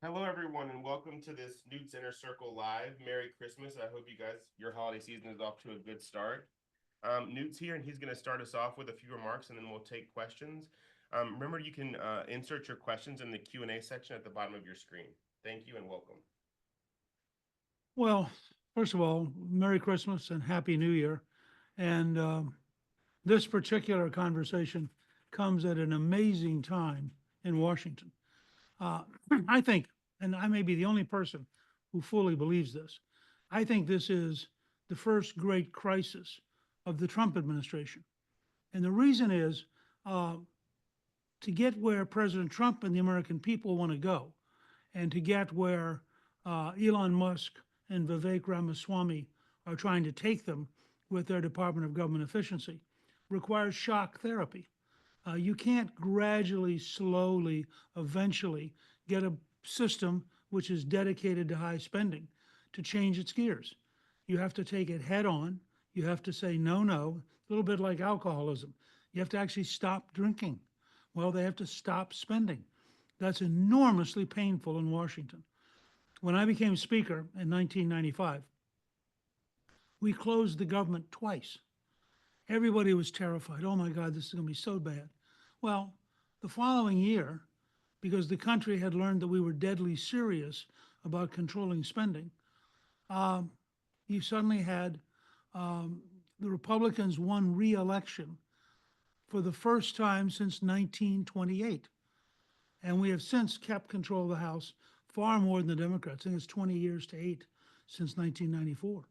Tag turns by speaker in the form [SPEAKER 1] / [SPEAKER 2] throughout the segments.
[SPEAKER 1] Hello, everyone, and welcome to this Newt's Inner Circle Live. Merry Christmas. I hope you guys, your holiday season is off to a good start. Newt's here, and he's going to start us off with a few remarks, and then we'll take questions. Remember, you can insert your questions in the Q&A section at the bottom of your screen. Thank you and welcome.
[SPEAKER 2] Well, first of all, Merry Christmas and Happy New Year. And this particular conversation comes at an amazing time in Washington. Uh, I think, and I may be the only person who fully believes this, I think this is the first great crisis of the Trump administration. And the reason is uh, to get where President Trump and the American people want to go, and to get where Elon Musk and Vivek Ramaswamy are trying to take them with their Department of Government Efficiency requires shock therapy. You can't gradually, slowly, eventually get a system which is dedicated to high spending to change its gears. You have to take it head on. You have to say, no, no, a little bit like alcoholism. You have to actually stop drinking. Well, they have to stop spending. That's enormously painful in Washington. When I became Speaker in 1995, we closed the government twice. Everybody was terrified. Oh my God, this is going to be so bad. Well, the following year, because the country had learned that we were deadly serious about controlling spending, um, you suddenly had um, the Republicans won re-election for the first time since 1928. And we have since kept control of the House far more than the Democrats. I think it's 20 years to 8 since 1994.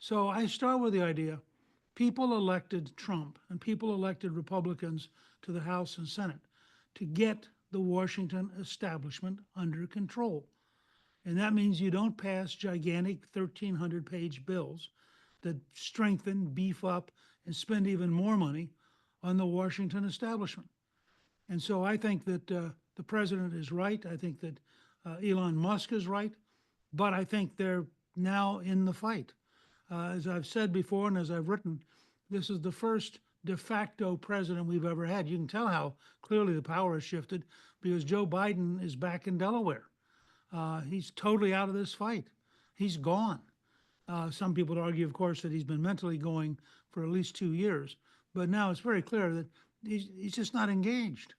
[SPEAKER 2] So I start with the idea people elected Trump and people elected Republicans to the House and Senate to get the Washington establishment under control. And that means you don't pass gigantic 1,300-page bills that strengthen, beef up, and spend even more money on the Washington establishment. And so I think that the president is right. I think that Elon Musk is right. But I think they're now in the fight. As I've said before and as I've written, this is the first de facto president we've ever had. You can tell how clearly the power has shifted because Joe Biden is back in Delaware. He's totally out of this fight. He's gone. Some people would argue, of course, that he's been mentally going for at least 2 years. But now it's very clear that he's just not engaged.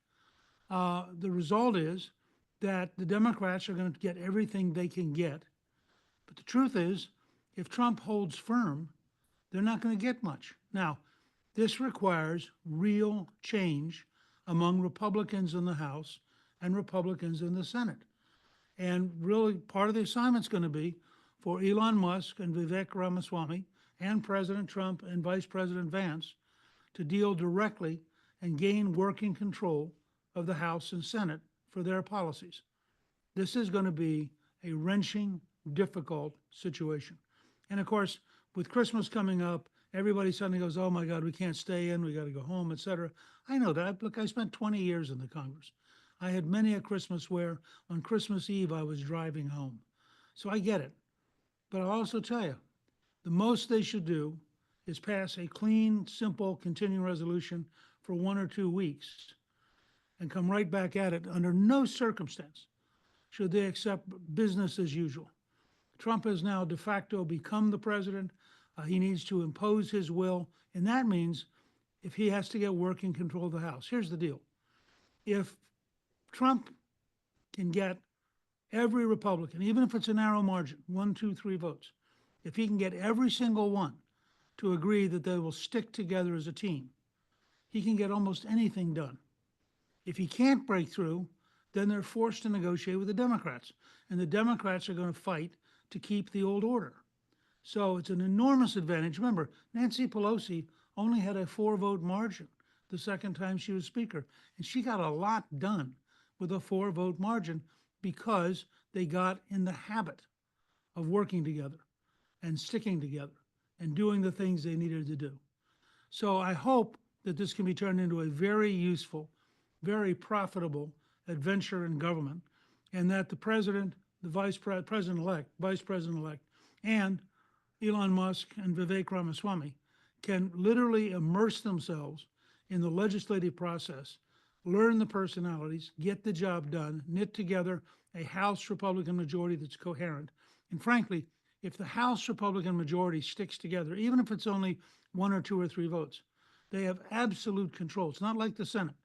[SPEAKER 2] The result is that the Democrats are going to get everything they can get. But the truth is, if Trump holds firm, they're not going to get much. Now, this requires real change among Republicans in the House and Republicans in the Senate. And really, part of the assignment's going to be for Elon Musk and Vivek Ramaswamy and President Trump and Vice President Vance to deal directly and gain working control of the House and Senate for their policies. This is going to be a wrenching, difficult situation. And of course, with Christmas coming up, everybody suddenly goes, oh my God, we can't stay in, we got to go home, et cetera. I know that. Look, I spent 20 years in the Congress. I had many a Christmas where on Christmas Eve I was driving home. So I get it. But I'll also tell you, the most they should do is pass a clean, simple, continuing resolution for 1 or 2 weeks and come right back at it. Under no circumstance should they accept business as usual. Trump has now de facto become the president. He needs to impose his will, and that means if he has to get working control of the House. Here's the deal. If Trump can get every Republican, even if it's a narrow margin, 1, 2, 3 votes, if he can get every single one to agree that they will stick together as a team, he can get almost anything done. If he can't break through, then they're forced to negotiate with the Democrats. And the Democrats are going to fight to keep the old order. So it's an enormous advantage. Remember, Nancy Pelosi only had a 4 vote margin the second time she was Speaker. And she got a lot done with a 4 vote margin because they got in the habit of working together and sticking together and doing the things they needed to do. So I hope that this can be turned into a very useful, very profitable adventure in government, and that the president, the president-elect, vice president-elect, and Elon Musk and Vivek Ramaswamy can literally immerse themselves in the legislative process, learn the personalities, get the job done, knit together a House Republican majority that's coherent. And frankly, if the House Republican majority sticks together, even if it's only 1 or 2 or 3 votes, they have absolute control. It's not like the Senate.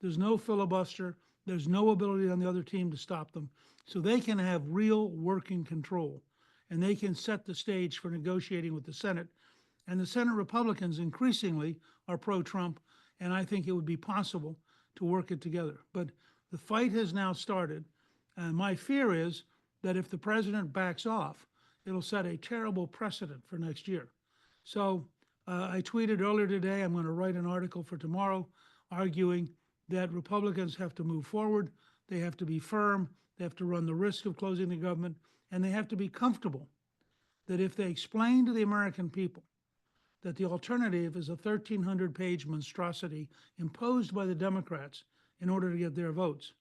[SPEAKER 2] There's no filibuster. There's no ability on the other team to stop them. So they can have real working control, and they can set the stage for negotiating with the Senate. And the Senate Republicans increasingly are pro-Trump, and I think it would be possible to work it together. But the fight has now started, and my fear is that if the president backs off, it'll set a terrible precedent for next year. So I tweeted earlier today, I'm going to write an article for tomorrow arguing that Republicans have to move forward, they have to be firm, they have to run the risk of closing the government, and they have to be comfortable that if they explain to the American people that the alternative is a 1,300-page monstrosity imposed by the Democrats in order to get their votes,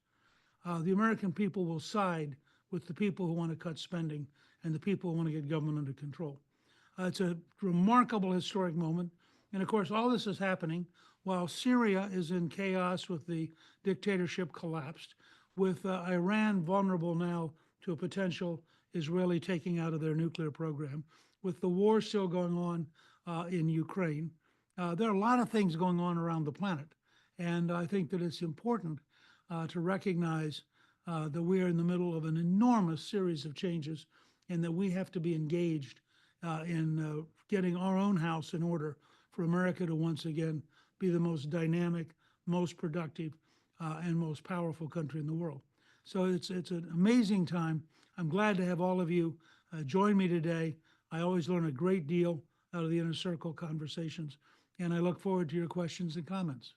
[SPEAKER 2] the American people will side with the people who want to cut spending and the people who want to get government under control. It's a remarkable historic moment. And of course, all this is happening while Syria is in chaos with the dictatorship collapsed, with Iran vulnerable now to a potential Israeli taking out of their nuclear program, with the war still going on in Ukraine. There are a lot of things going on around the planet. And I think that it's important to recognize that we are in the middle of an enormous series of changes and that we have to be engaged in getting our own house in order for America to once again be the most dynamic, most productive, and most powerful country in the world. So it's an amazing time. I'm glad to have all of you join me today. I always learn a great deal out of the Inner Circle conversations, and I look forward to your questions and comments.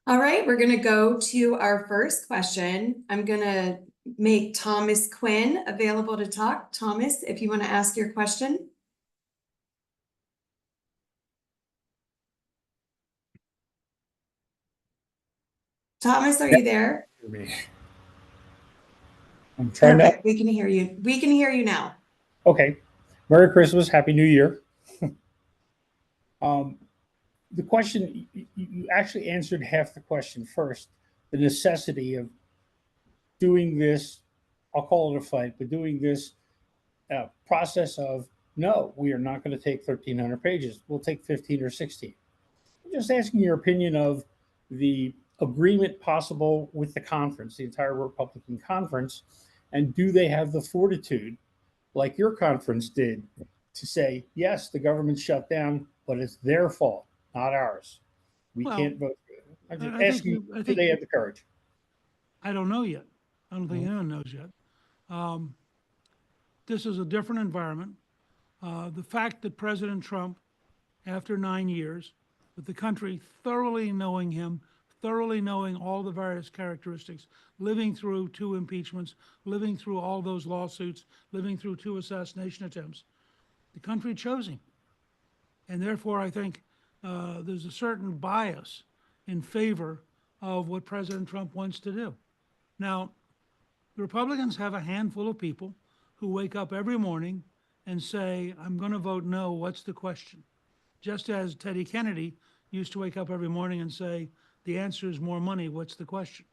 [SPEAKER 3] All right, we're going to go to our first question. I'm going to make Thomas Quinn available to talk. Thomas, if you want to ask your question. Thomas, are you there?
[SPEAKER 4] I'm trying
[SPEAKER 3] Perfect. We can hear you. We can hear you now.
[SPEAKER 4] Okay. Merry Christmas. Happy New Year. The question, you actually answered half the question first. The necessity of doing this, I'll call it a fight, but doing this process of, no, we are not going to take 1,300 pages. We'll take 15 or 16. I'm just asking your opinion of the agreement possible with the conference, the entire Republican conference, and do they have the fortitude, like your conference did, to say, yes, the government shut down, but it's their fault, not ours. We can't vote. I'm just asking, do they have the courage?
[SPEAKER 2] I don't know yet. I don't think anyone knows yet. This is a different environment. The fact that President Trump, after 9 years, with the country thoroughly knowing him, thoroughly knowing all the various characteristics, living through 2 impeachments, living through all those lawsuits, living through 2 assassination attempts, the country chose him. And therefore, I think there's a certain bias in favor of what President Trump wants to do. Now, the Republicans have a handful of people who wake up every morning and say, I'm going to vote no, what's the question? Just as Teddy Kennedy used to wake up every morning and say, the answer is more money, what's the question?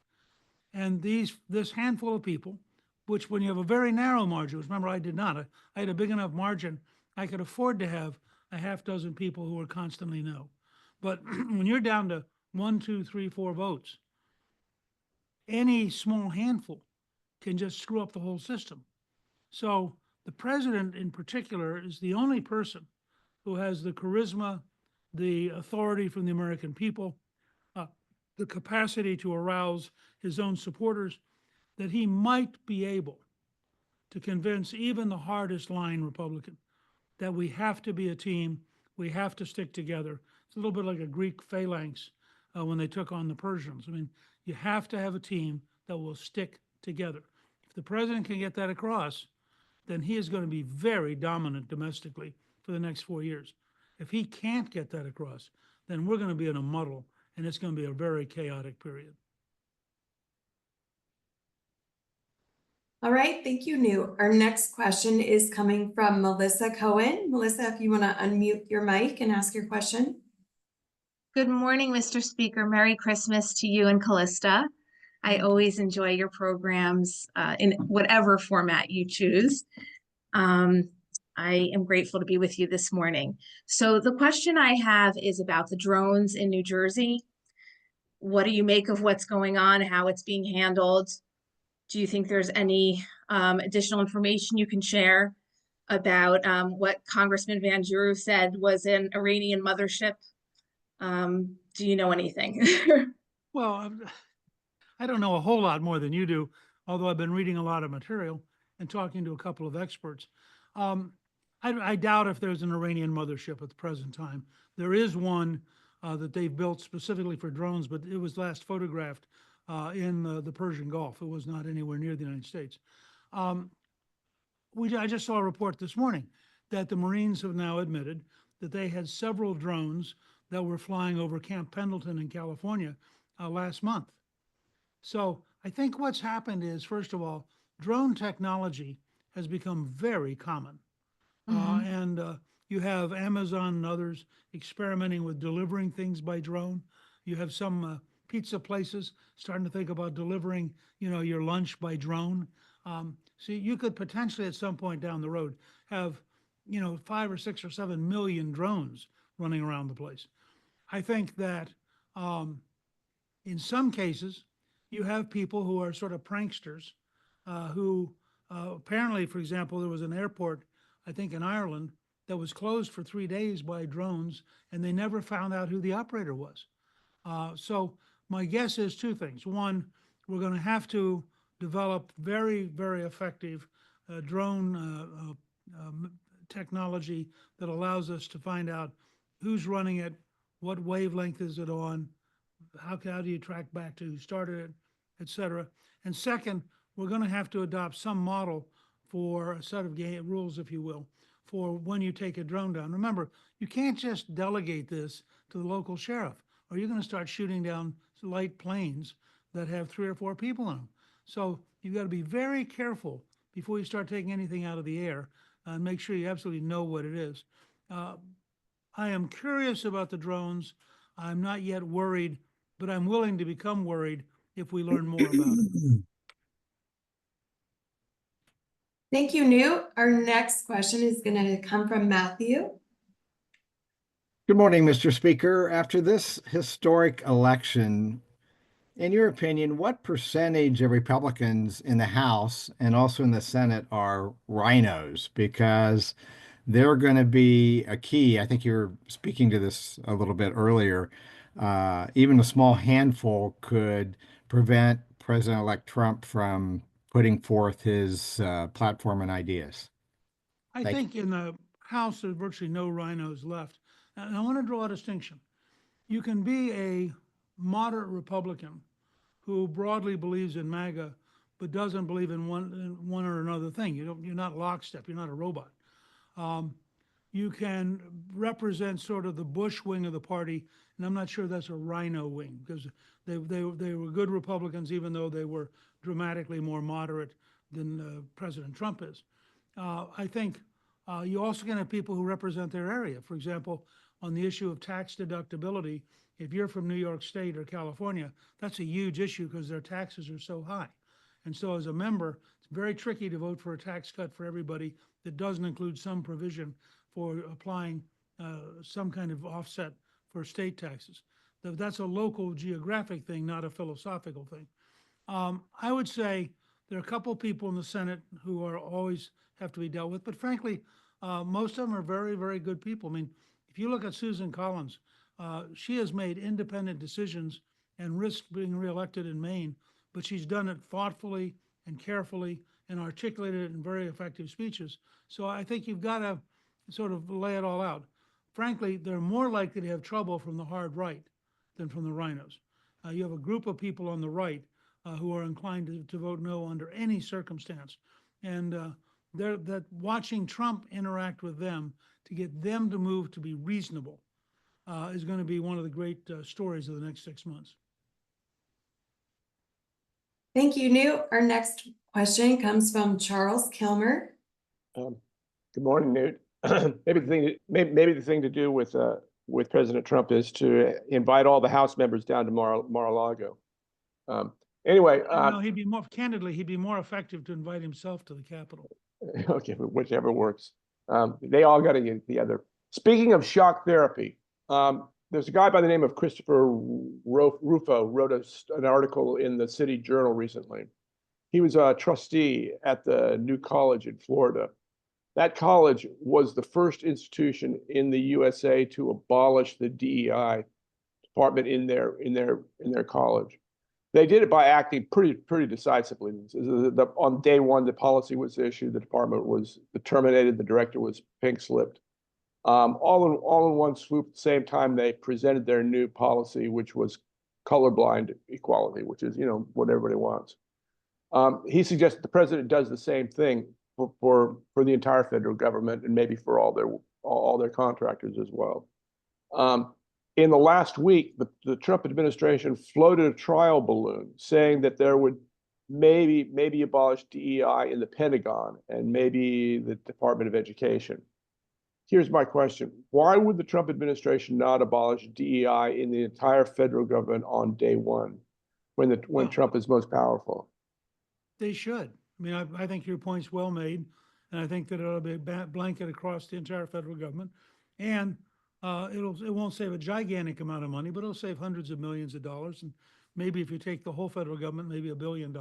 [SPEAKER 2] And this handful of people, which when you have a very narrow margin, which remember I did not, I had a big enough margin, I could afford to have a half dozen people who were constantly no. But when you're down to 1, 2, 3, 4 votes, any small handful can just screw up the whole system. So the president in particular is the only person who has the charisma, the authority from the American people, the capacity to arouse his own supporters, that he might be able to convince even the hardest line Republican that we have to be a team, we have to stick together. It's a little bit like a Greek phalanx when they took on the Persians. I mean, you have to have a team that will stick together. If the president can get that across, then he is going to be very dominant domestically for the next 4 years. If he can't get that across, then we're going to be in a muddle, and it's going to be a very chaotic period.
[SPEAKER 3] All right, thank you, Newt. Our next question is coming from Melissa Cohen. Melissa, if you want to unmute your mic and ask your question.
[SPEAKER 5] Good morning, Mr. Speaker. Merry Christmas to you and Callista. I always enjoy your programs in whatever format you choose. I am grateful to be with you this morning. So the question I have is about the drones in New Jersey. What do you make of what's going on, how it's being handled? Do you think there's any additional information you can share about what Congressman Van Drew said was an Iranian mothership? Do you know anything?
[SPEAKER 2] Well, I don't know a whole lot more than you do, although I've been reading a lot of material and talking to a couple of experts. I doubt if there's an Iranian mothership at the present time. There is one that they've built specifically for drones, but it was last photographed in the Persian Gulf. It was not anywhere near the United States. I just saw a report this morning that the Marines have now admitted that they had several drones that were flying over Camp Pendleton in California last month. So I think what's happened is, first of all, drone technology has become very common. And you have Amazon and others experimenting with delivering things by drone. You have some pizza places starting to think about delivering, your lunch by drone. So you could potentially at some point down the road have, 5 or 6 or 7 million drones running around the place. I think that in some cases, you have people who are sort of pranksters who apparently, for example, there was an airport, I think in Ireland, that was closed for 3 days by drones, and they never found out who the operator was. So my guess is two things. One, we're going to have to develop very, very effective drone technology that allows us to find out who's running it, what wavelength is it on, how do you track back to who started it, et cetera. And second, we're going to have to adopt some model for a set of rules, if you will, for when you take a drone down. Remember, you can't just delegate this to the local sheriff, or you're going to start shooting down light planes that have 3 or 4 people in them. So you've got to be very careful before you start taking anything out of the air and make sure you absolutely know what it is. I am curious about the drones. I'm not yet worried, but I'm willing to become worried if we learn more about it.
[SPEAKER 3] Thank you, Newt. Our next question is going to come from Matthew.
[SPEAKER 6] Good morning, Mr. Speaker. After this historic election, in your opinion, what percentage of Republicans in the House and also in the Senate are Rhinos? Because they're going to be a key. I think you were speaking to this a little bit earlier. Even a small handful could prevent President-elect Trump from putting forth his platform and ideas.
[SPEAKER 2] I think in the House, there's virtually no Rhinos left. And I want to draw a distinction. You can be a moderate Republican who broadly believes in MAGA, but doesn't believe in one or another thing. You're not lockstep. You're not a robot. You can represent sort of the Bush wing of the party, and I'm not sure that's a Rhino wing, because they were good Republicans, even though they were dramatically more moderate than President Trump is. I think you also can have people who represent their area. For example, on the issue of tax deductibility, if you're from New York State or California, that's a huge issue because their taxes are so high. And so as a member, it's very tricky to vote for a tax cut for everybody that doesn't include some provision for applying some kind of offset for state taxes. That's a local geographic thing, not a philosophical thing. I would say there are a couple people in the Senate who are always have to be dealt with, but frankly, most of them are very, very good people. I mean, if you look at Susan Collins, she has made independent decisions and risked being reelected in Maine, but she's done it thoughtfully and carefully and articulated it in very effective speeches. So I think you've got to sort of lay it all out. Frankly, they're more likely to have trouble from the hard right than from the Rhinos. You have a group of people on the right who are inclined to vote no under any circumstance. And that watching Trump interact with them to get them to move to be reasonable is going to be one of the great stories of the next 6 months.
[SPEAKER 3] Thank you, Newt. Our next question comes from Charles Kilmer.
[SPEAKER 7] Good morning, Newt. Maybe the thing to do with President Trump is to invite all the House members down to Mar-a-Lago. Anyway,
[SPEAKER 2] No, he'd be more, candidly, he'd be more effective to invite himself to the Capitol.
[SPEAKER 7] okay, whichever works. They all got to get together. Speaking of shock therapy, there's a guy by the name of Christopher Rufo wrote an article in the City Journal recently. He was a trustee at the New College in Florida. That college was the first institution in the USA to abolish the DEI department in their college. They did it by acting pretty decisively. On day one, the policy was issued, the department was terminated, the director was pink slipped. All in one swoop. At the same time, they presented their new policy, which was colorblind equality, which is what everybody wants. He suggests the president does the same thing for the entire federal government and maybe for all their contractors as well. In the last week, the Trump administration floated a trial balloon saying that there would maybe abolish DEI in the Pentagon and maybe the Department of Education. Here's my question. Why would the Trump administration not abolish DEI in the entire federal government on day one when Trump is most powerful?
[SPEAKER 2] They should. I mean, I think your point's well made, and I think that it'll be a blanket across the entire federal government. And it won't save a gigantic amount of money, but it'll save hundreds of millions of dollars. And maybe if you take the whole federal government, maybe $1 billion.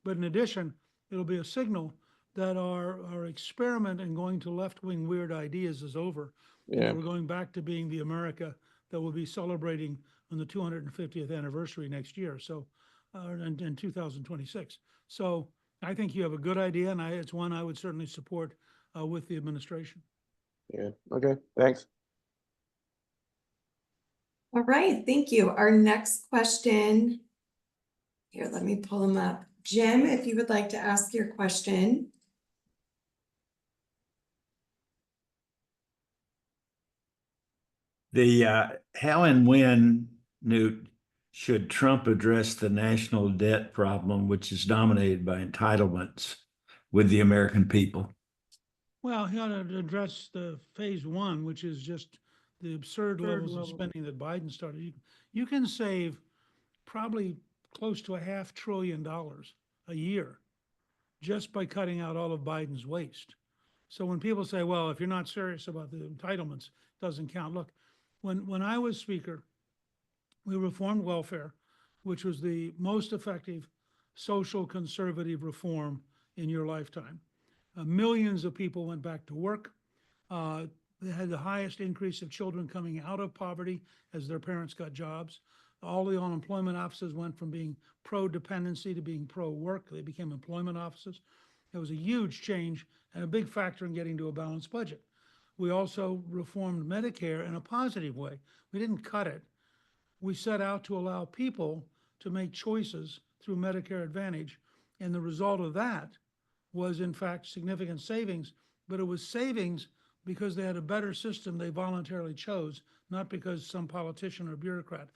[SPEAKER 2] But in addition, it'll be a signal that our experiment in going to left-wing weird ideas is over.
[SPEAKER 7] Yeah.
[SPEAKER 2] And we're going back to being the America that we'll be celebrating on the 250th anniversary next year. So, in 2026. So I think you have a good idea, and it's one I would certainly support with the administration.
[SPEAKER 7] Yeah. Okay. Thanks.
[SPEAKER 3] All right, thank you. Our next question. Here, let me pull them up. Jim, if you would like to ask your question.
[SPEAKER 8] How and when, Newt, should Trump address the national debt problem, which is dominated by entitlements with the American people?
[SPEAKER 2] Well, he ought to address the phase one, which is just the absurd levels of spending that Biden started. You can save probably close to $500 billion a year just by cutting out all of Biden's waste. So when people say, well, if you're not serious about the entitlements, it doesn't count. Look, when I was speaker, we reformed welfare, which was the most effective social conservative reform in your lifetime. Millions of people went back to work. They had the highest increase of children coming out of poverty as their parents got jobs. All the unemployment offices went from being pro-dependency to being pro-work. They became employment offices. It was a huge change and a big factor in getting to a balanced budget. We also reformed Medicare in a positive way. We didn't cut it. We set out to allow people to make choices through Medicare Advantage. And the result of that was, in fact, significant savings. But it was savings because they had a better system they voluntarily chose, not because some politician or bureaucrat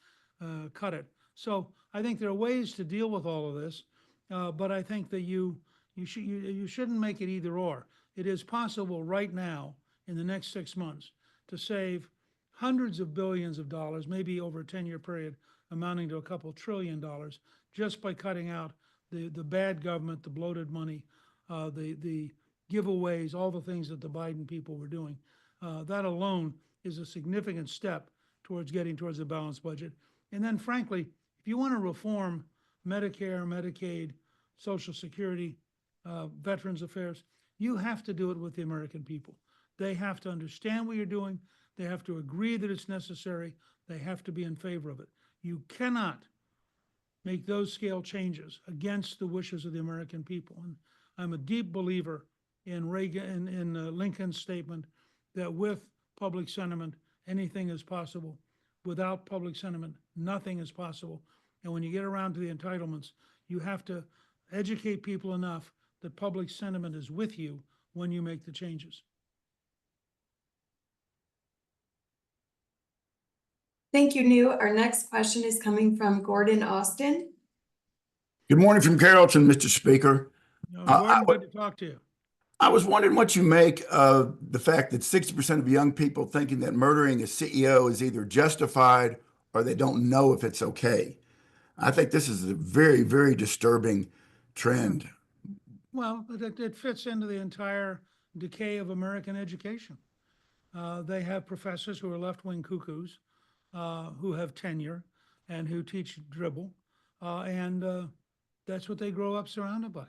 [SPEAKER 2] cut it. So I think there are ways to deal with all of this, but I think that you shouldn't make it either or. It is possible right now, in the next 6 months, to save hundreds of billions of dollars, maybe over a 10-year period, amounting to a couple $1 trillion, just by cutting out the bad government, the bloated money, the giveaways, all the things that the Biden people were doing. That alone is a significant step towards getting towards a balanced budget. And then, frankly, if you want to reform Medicare, Medicaid, Social Security, Veterans Affairs, you have to do it with the American people. They have to understand what you're doing. They have to agree that it's necessary. They have to be in favor of it. You cannot make those scale changes against the wishes of the American people. And I'm a deep believer in Lincoln's statement that with public sentiment, anything is possible. Without public sentiment, nothing is possible. And when you get around to the entitlements, you have to educate people enough that public sentiment is with you when you make the changes.
[SPEAKER 3] Thank you, Newt. Our next question is coming from Gordon Austin.
[SPEAKER 9] Good morning from Carrollton, Mr. Speaker.
[SPEAKER 2] Gordon, good to talk to you.
[SPEAKER 9] I was wondering what you make of the fact that 60% of young people thinking that murdering a CEO is either justified or they don't know if it's okay. I think this is a very, very disturbing trend.
[SPEAKER 2] Well, it fits into the entire decay of American education. They have professors who are left-wing cuckoos, who have tenure and who teach dribble. And that's what they grow up surrounded by.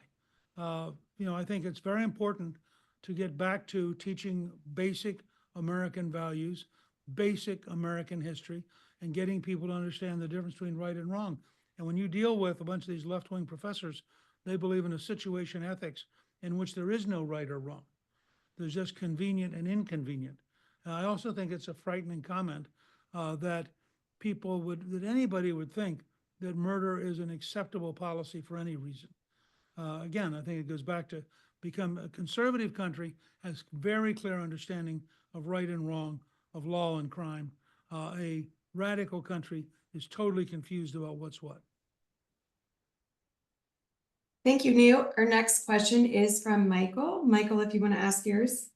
[SPEAKER 2] I think it's very important to get back to teaching basic American values, basic American history, and getting people to understand the difference between right and wrong. And when you deal with a bunch of these left-wing professors, they believe in a situation ethics in which there is no right or wrong. There's just convenient and inconvenient. I also think it's a frightening comment that anybody would think that murder is an acceptable policy for any reason. Again, I think it goes back to become a conservative country has very clear understanding of right and wrong, of law and crime. A radical country is totally confused about what's what.
[SPEAKER 3] Thank you, Newt. Our next question is from Michael. Michael, if you want to ask yours.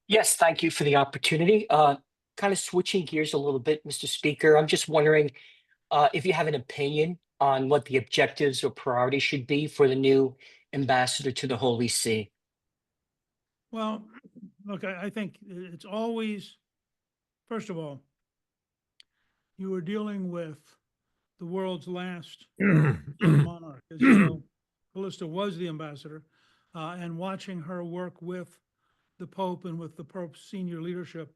[SPEAKER 10] Yes, thank you for the opportunity. Kind of switching gears a little bit, Mr. Speaker. I'm just wondering if you have an opinion on what the objectives or priorities should be for the new ambassador to the Holy See.
[SPEAKER 2] Well, look, I think it's always, first of all, you were dealing with the world's last monarch. As you know, Callista was the ambassador, and watching her work with the Pope and with the Pope's senior leadership,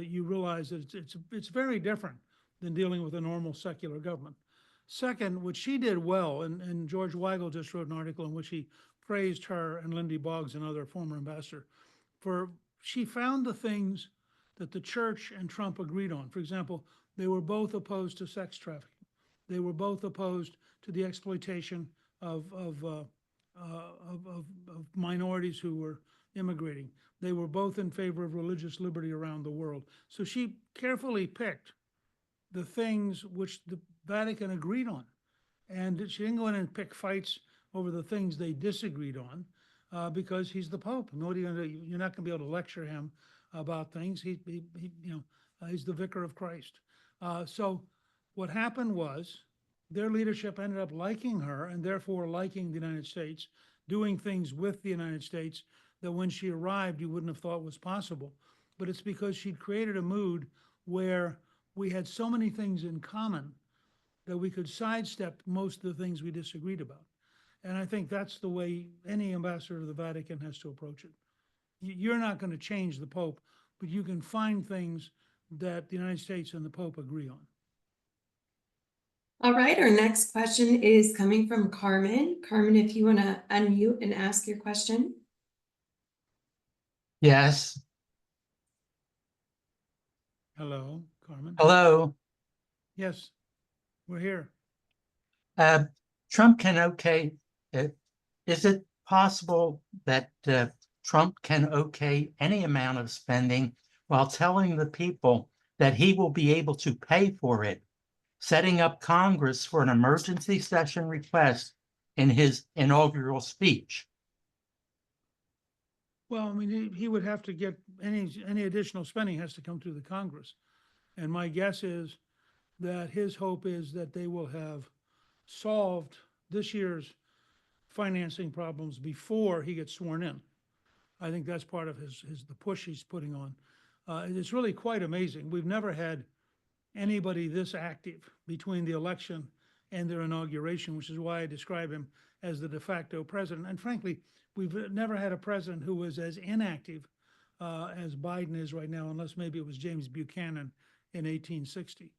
[SPEAKER 2] you realize that it's very different than dealing with a normal secular government. Second, what she did well, and George Weigel just wrote an article in which he praised her and Lindy Boggs, another former ambassador, she found the things that the church and Trump agreed on. For example, they were both opposed to sex trafficking. They were both opposed to the exploitation of minorities who were immigrating. They were both in favor of religious liberty around the world. So she carefully picked the things which the Vatican agreed on. And she didn't go in and pick fights over the things they disagreed on because he's the Pope. And what are you going to do? You're not going to be able to lecture him about things. He's the vicar of Christ. So what happened was their leadership ended up liking her and therefore liking the United States, doing things with the United States that when she arrived, you wouldn't have thought was possible. But it's because she'd created a mood where we had so many things in common that we could sidestep most of the things we disagreed about. And I think that's the way any ambassador to the Vatican has to approach it. You're not going to change the Pope, but you can find things that the United States and the Pope agree on.
[SPEAKER 3] All right, our next question is coming from Carmen. Carmen, if you want to unmute and ask your question.
[SPEAKER 11] Yes.
[SPEAKER 2] Hello, Carmen.
[SPEAKER 11] Hello.
[SPEAKER 2] Yes, we're here.
[SPEAKER 11] Trump can okay. Is it possible that Trump can okay any amount of spending while telling the people that he will be able to pay for it, setting up Congress for an emergency session request in his inaugural speech?
[SPEAKER 2] Well, I mean, he would have to get any additional spending has to come through the Congress. And my guess is that his hope is that they will have solved this year's financing problems before he gets sworn in. I think that's part of the push he's putting on. It's really quite amazing. We've never had anybody this active between the election and their inauguration, which is why I describe him as the de facto president. And frankly, we've never had a president who was as inactive as Biden is right now, unless maybe it was James Buchanan in 1860.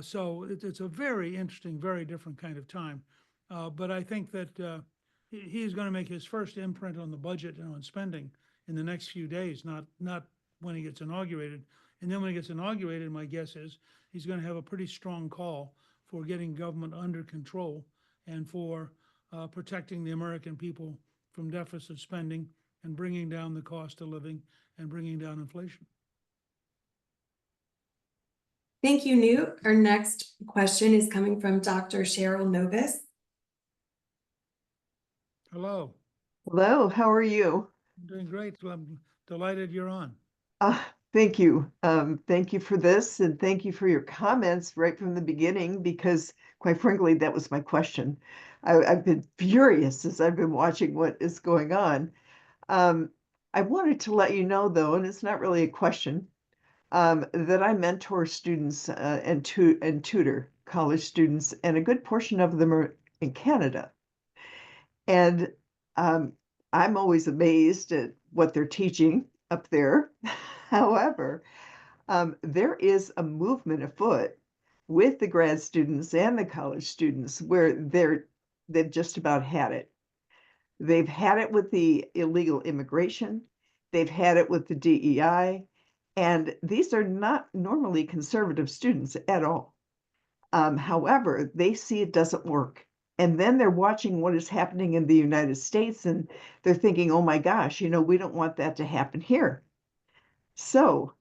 [SPEAKER 2] So it's a very interesting, very different kind of time. But I think that he's going to make his first imprint on the budget and on spending in the next few days, not when he gets inaugurated. And then when he gets inaugurated, my guess is he's going to have a pretty strong call for getting government under control and for protecting the American people from deficit spending and bringing down the cost of living and bringing down inflation.
[SPEAKER 3] Thank you, Newt. Our next question is coming from Dr. Cheryl Novas.
[SPEAKER 2] Hello.
[SPEAKER 12] Hello, how are you?
[SPEAKER 2] I'm doing great. I'm delighted you're on.
[SPEAKER 12] Thank you. Thank you for this, and thank you for your comments right from the beginning, because quite frankly, that was my question. I've been furious as I've been watching what is going on. Um, I wanted to let you know, though, and it's not really a question, that I mentor students and tutor college students, and a good portion of them are in Canada. And I'm always amazed at what they're teaching up there. However, there is a movement afoot with the grad students and the college students where they've just about had it. They've had it with the illegal immigration. They've had it with the DEI. And these are not normally conservative students at all. However, they see it doesn't work. And then they're watching what is happening in the United States and they're thinking, oh my gosh, we don't want that to happen here. So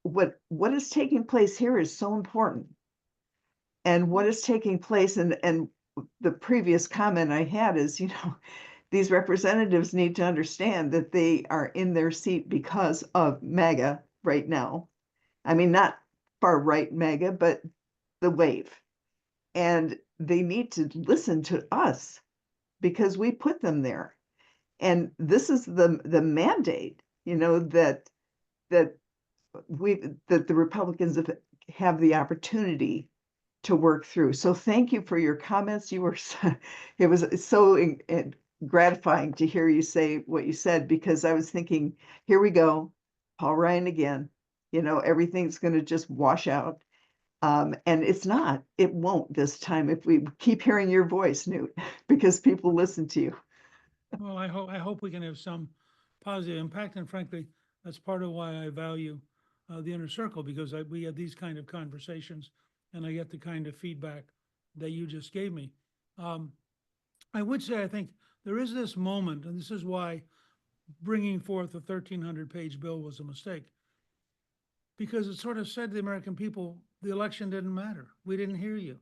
[SPEAKER 12] what is taking place here is so important. And what is taking place, and the previous comment I had is, these representatives need to understand that they are in their seat because of MAGA right now. I mean, not far right MAGA, but the wave. And they need to listen to us because we put them there. And this is the mandate, that the Republicans have the opportunity to work through. So thank you for your comments. It was so gratifying to hear you say what you said, because I was thinking, here we go, Paul Ryan again, everything's going to just wash out. And it won't this time if we keep hearing your voice, Newt, because people listen to you.
[SPEAKER 2] Well, I hope we can have some positive impact, and frankly, that's part of why I value the inner circle, because we have these kind of conversations, and I get the kind of feedback that you just gave me. I would say I think there is this moment, and this is why bringing forth a 1,300-page bill was a mistake, because it sort of said to the American people, the election didn't matter. We didn't hear you.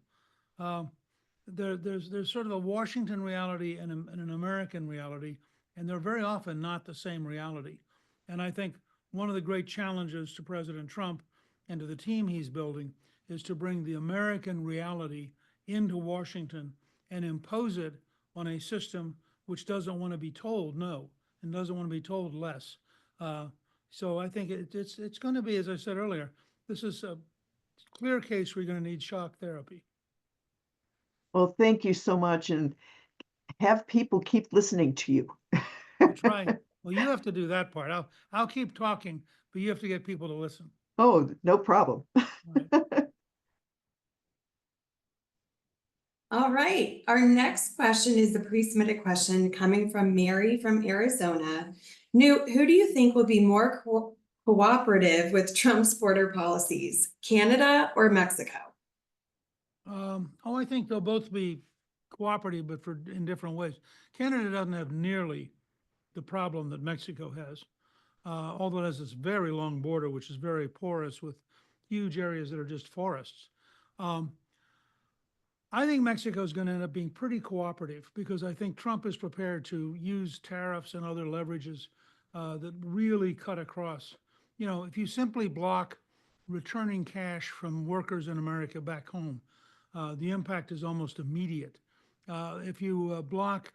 [SPEAKER 2] There's sort of a Washington reality and an American reality, and they're very often not the same reality. And I think one of the great challenges to President Trump and to the team he's building is to bring the American reality into Washington and impose it on a system which doesn't want to be told no and doesn't want to be told less. So I think it's going to be, as I said earlier, this is a clear case we're going to need shock therapy.
[SPEAKER 12] Well, thank you so much, and have people keep listening to you.
[SPEAKER 2] That's right. Well, you have to do that part. I'll keep talking, but you have to get people to listen.
[SPEAKER 12] Oh, no problem.
[SPEAKER 2] Right.
[SPEAKER 3] All right. Our next question is the pre-submitted question coming from Mary from Arizona. Newt, who do you think will be more cooperative with Trump's border policies, Canada or Mexico?
[SPEAKER 2] I think they'll both be cooperative, but in different ways. Canada doesn't have nearly the problem that Mexico has, although it has this very long border, which is very porous with huge areas that are just forests. I think Mexico is going to end up being pretty cooperative, because I think Trump is prepared to use tariffs and other leverages that really cut across. If you simply block returning cash from workers in America back home, the impact is almost immediate. If you block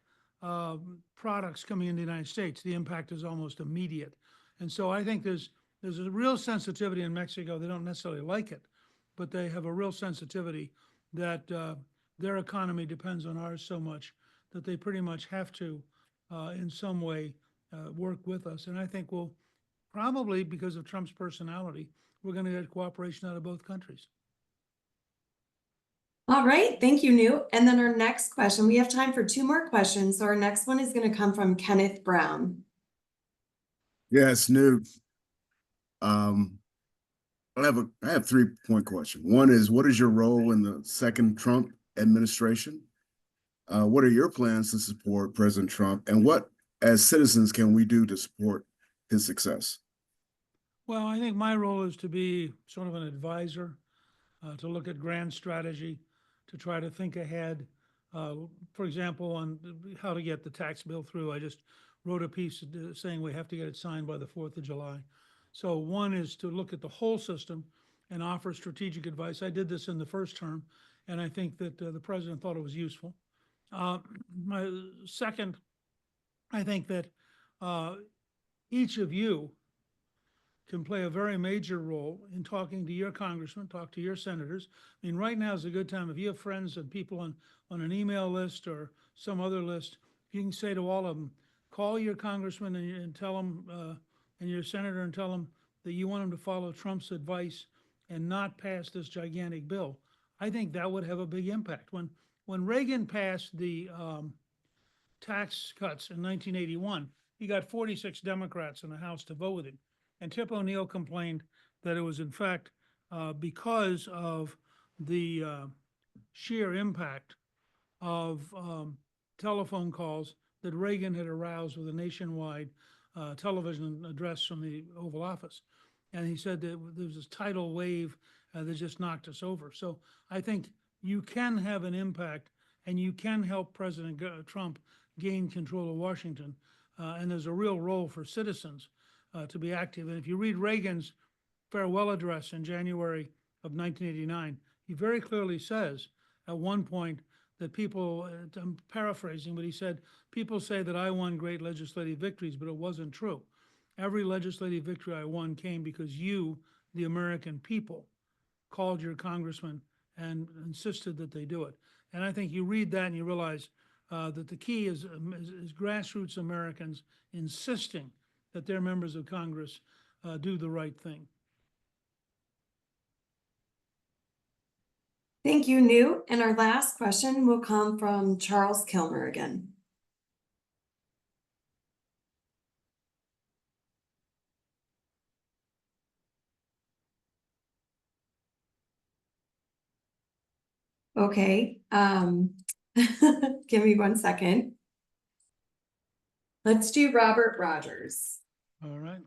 [SPEAKER 2] products coming into the United States, the impact is almost immediate. And so I think there's a real sensitivity in Mexico. They don't necessarily like it, but they have a real sensitivity that their economy depends on ours so much that they pretty much have to, in some way, work with us. And I think we'll probably, because of Trump's personality, we're going to get cooperation out of both countries.
[SPEAKER 3] All right. Thank you, Newt. And then our next question, we have time for 2 more questions. So our next one is going to come from Kenneth Brown.
[SPEAKER 9] Yes, Newt. I have a 3-point question. One is, what is your role in the second Trump administration? What are your plans to support President Trump? And what, as citizens, can we do to support his success?
[SPEAKER 2] Well, I think my role is to be sort of an advisor, to look at grand strategy, to try to think ahead. For example, on how to get the tax bill through. I just wrote a piece saying we have to get it signed by the 4th of July. So one is to look at the whole system and offer strategic advice. I did this in the first term, and I think that the president thought it was useful. My second, I think that each of you can play a very major role in talking to your congressman, talk to your senators. I mean, right now is a good time. If you have friends and people on an email list or some other list, you can say to all of them, call your congressman and tell them, and your senator, and tell them that you want them to follow Trump's advice and not pass this gigantic bill. I think that would have a big impact. When Reagan passed the tax cuts in 1981, he got 46 Democrats in the House to vote with him. And Tip O'Neill complained that it was in fact because of the sheer impact of telephone calls that Reagan had aroused with a nationwide television address from the Oval Office. And he said that there was this tidal wave that just knocked us over. So I think you can have an impact and you can help President Trump gain control of Washington. And there's a real role for citizens to be active. And if you read Reagan's farewell address in January of 1989, he very clearly says at one point that people, I'm paraphrasing, but he said, people say that I won great legislative victories, but it wasn't true. Every legislative victory I won came because you, the American people, called your congressman and insisted that they do it. And I think you read that and you realize that the key is grassroots Americans insisting that their members of Congress do the right thing.
[SPEAKER 3] Thank you, Newt. And our last question will come from Charles Kilmer again. Okay, give me 1 second. Let's do Robert Rogers.
[SPEAKER 2] All right.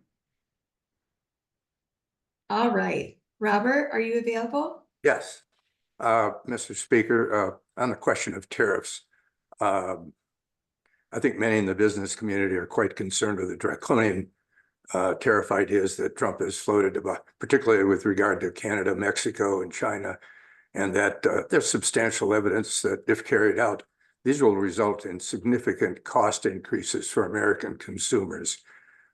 [SPEAKER 3] All right, Robert, are you available?
[SPEAKER 13] Yes, Mr. Speaker, on the question of tariffs, I think many in the business community are quite concerned with the draconian tariff ideas that Trump has floated about, particularly with regard to Canada, Mexico, and China, and that there's substantial evidence that if carried out, these will result in significant cost increases for American consumers.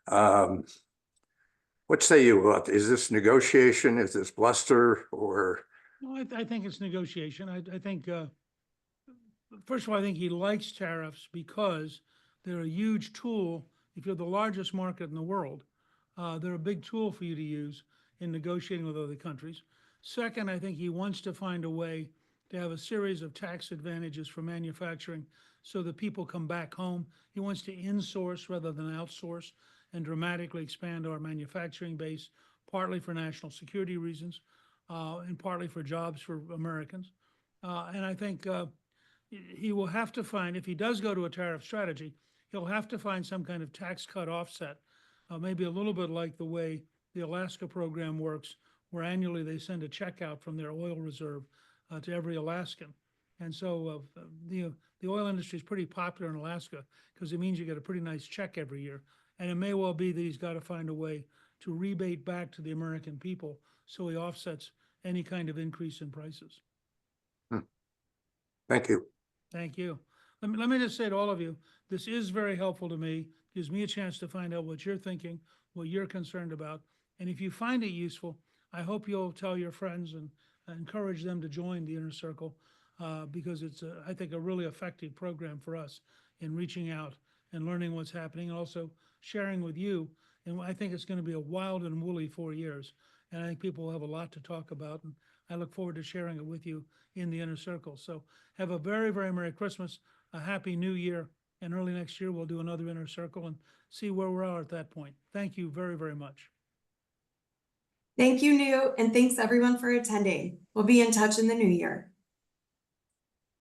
[SPEAKER 13] What say you about, is this negotiation, is this bluster, or?
[SPEAKER 2] No, I think it's negotiation. I think, first of all, I think he likes tariffs because they're a huge tool. If you're the largest market in the world, they're a big tool for you to use in negotiating with other countries. Second, I think he wants to find a way to have a series of tax advantages for manufacturing so that people come back home. He wants to insource rather than outsource and dramatically expand our manufacturing base, partly for national security reasons and partly for jobs for Americans. And I think he will have to find, if he does go to a tariff strategy, he'll have to find some kind of tax cut offset, maybe a little bit like the way the Alaska program works, where annually they send a check out from their oil reserve to every Alaskan. And so the oil industry is pretty popular in Alaska because it means you get a pretty nice check every year. And it may well be that he's got to find a way to rebate back to the American people so he offsets any kind of increase in prices.
[SPEAKER 13] Thank you.
[SPEAKER 2] Thank you. Let me just say to all of you, this is very helpful to me. Gives me a chance to find out what you're thinking, what you're concerned about. And if you find it useful, I hope you'll tell your friends and encourage them to join the Inner Circle because it's, I think, a really effective program for us in reaching out and learning what's happening and also sharing with you. And I think it's going to be a wild and woolly 4 years. And I think people will have a lot to talk about. And I look forward to sharing it with you in the Inner Circle. So have a very, very Merry Christmas, a Happy New Year. And early next year, we'll do another Inner Circle and see where we're at that point. Thank you very, very much.
[SPEAKER 3] Thank you, Newt, and thanks everyone for attending. We'll be in touch in the new year.